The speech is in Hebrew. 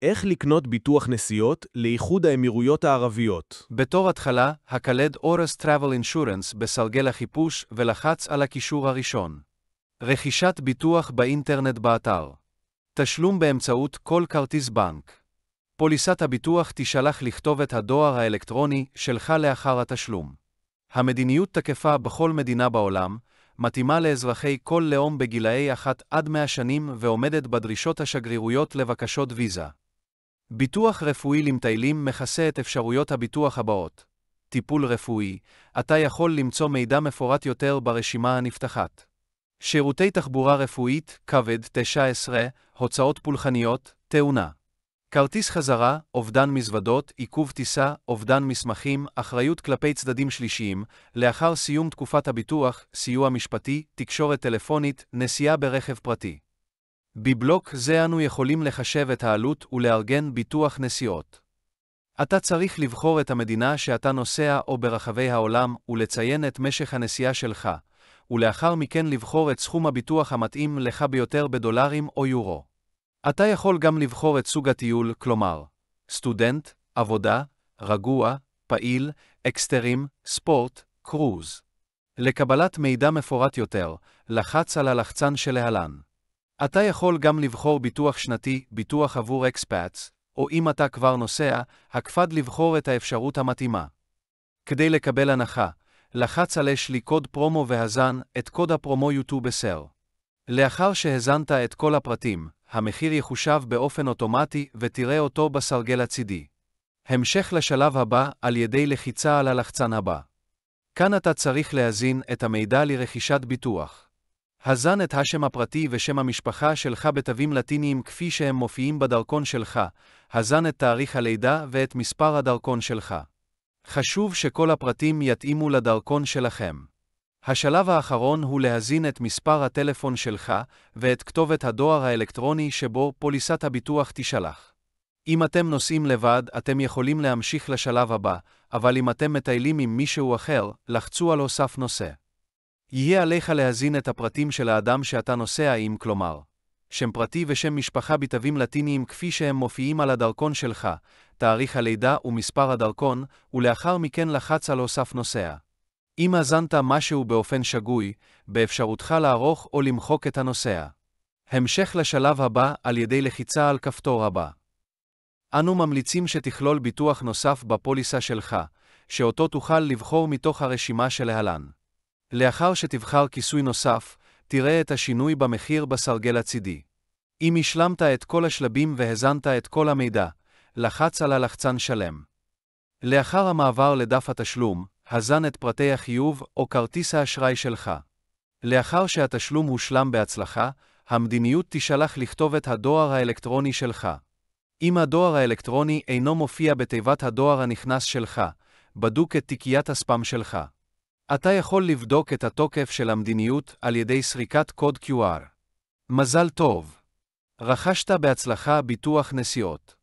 איך לקנות ביטוח נסיעות לאיחוד האמירויות הערביות? בתור התחלה, הקלד אורס טראבל אינשורנס בסרגל החיפוש ולחץ על הקישור הראשון. רכישת ביטוח באינטרנט באתר. תשלום באמצעות כל כרטיס בנק. פוליסת הביטוח תישלח לכתובת הדואר האלקטרוני שלך לאחר התשלום. המדיניות תקפה בכל מדינה בעולם, מתאימה לאזרחי כל לאום בגילאי 1 עד 100 שנים ועומדת בדרישות השגרירויות לבקשות ויזה. ביטוח רפואי למטיילים מכסה את אפשרויות הביטוח הבאות. טיפול רפואי, אתה יכול למצוא מידע מפורט יותר ברשימה הנפתחת. שירותי תחבורה רפואית, כבד 19, הוצאות פולחניות, תאונה. כרטיס חזרה, אובדן מזוודות, עיכוב טיסה, אובדן מסמכים, אחריות כלפי צדדים שלישיים, לאחר סיום תקופת הביטוח, סיוע משפטי, תקשורת טלפונית, נסיעה ברכב פרטי. בבלוק זה אנו יכולים לחשב את העלות ולארגן ביטוח נסיעות. אתה צריך לבחור את המדינה שאתה נוסע או ברחבי העולם ולציין את משך הנסיעה שלך, ולאחר מכן לבחור את סכום הביטוח המתאים לך ביותר בדולרים או יורו. אתה יכול גם לבחור את סוג הטיול, כלומר, סטודנט, עבודה, רגוע, פעיל, אקסטרים, ספורט, קרוז. לקבלת מידע מפורט יותר, לחץ על הלחצן שלהלן. אתה יכול גם לבחור ביטוח שנתי, ביטוח עבור אקספאטס, או אם אתה כבר נוסע, הקפד לבחור את האפשרות המתאימה. כדי לקבל הנחה, לחץ על לי קוד פרומו והזן את קוד הפרומו יוטיוב 10. לאחר שהזנת את כל הפרטים, המחיר יחושב באופן אוטומטי ותראה אותו בסרגל הצידי. המשך לשלב הבא על ידי לחיצה על הלחצן הבא. כאן אתה צריך להזין את המידע לרכישת ביטוח. הזן את השם הפרטי ושם המשפחה שלך בתווים לטיניים כפי שהם מופיעים בדרכון שלך, הזן את תאריך הלידה ואת מספר הדרכון שלך. חשוב שכל הפרטים יתאימו לדרכון שלכם. השלב האחרון הוא להזין את מספר הטלפון שלך ואת כתובת הדואר האלקטרוני שבו פוליסת הביטוח תישלח. אם אתם נוסעים לבד, אתם יכולים להמשיך לשלב הבא, אבל אם אתם מטיילים עם מישהו אחר, לחצו על הוסף נושא. יהיה עליך להזין את הפרטים של האדם שאתה נוסע עם, כלומר, שם פרטי ושם משפחה בתווים לטיניים כפי שהם מופיעים על הדרכון שלך, תאריך הלידה ומספר הדרכון, ולאחר מכן לחץ על הוסף נוסע. אם הזנת משהו באופן שגוי, באפשרותך לערוך או למחוק את הנוסע. המשך לשלב הבא על ידי לחיצה על כפתור הבא. אנו ממליצים שתכלול ביטוח נוסף בפוליסה שלך, שאותו תוכל לבחור מתוך הרשימה שלהלן. לאחר שתבחר כיסוי נוסף, תראה את השינוי במחיר בסרגל הצידי. אם השלמת את כל השלבים והזנת את כל המידע, לחץ על הלחצן שלם. לאחר המעבר לדף התשלום, הזן את פרטי החיוב או כרטיס האשראי שלך. לאחר שהתשלום הושלם בהצלחה, המדיניות תישלח לכתובת הדואר האלקטרוני שלך. אם הדואר האלקטרוני אינו מופיע בתיבת הדואר הנכנס שלך, בדוק את תיקיית הספאם שלך. אתה יכול לבדוק את התוקף של המדיניות על ידי סריקת קוד QR. מזל טוב! רכשת בהצלחה ביטוח נסיעות.